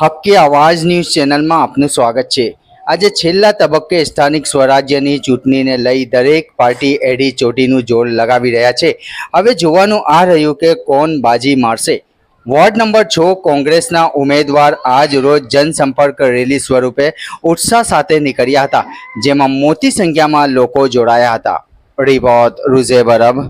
હક્કી આવાજ ન્યૂઝ ચેનલમાં આપનું સ્વાગત છે। આજે છેલ્લા તબક્કે સ્થાનિક સ્વરાજ્યની ચૂંટણીને લઈ દરેક પાર્ટી એડી ચોટીનું જોર લગાવી રહ્યા છે। હવે જોવાનું આ રહ્યું કે કોણ બાજી મારશે। વોર્ડ નંબર 6 કોંગ્રેસના ઉમેદવાર આજ રોજ જનસંપર્ક રેલી સ્વરૂપે ઉત્સાહ સાથે નીકળ્યા હતા, જેમાં મોટી સંખ્યામાં લોકો જોડાયા હતા। રિપોર્ટ રૂઝે બરબ।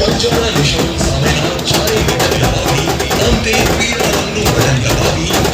पंचोरा निशान सामेना चारे विकेट लगावी अंते वीर रंगनु बदन लगावी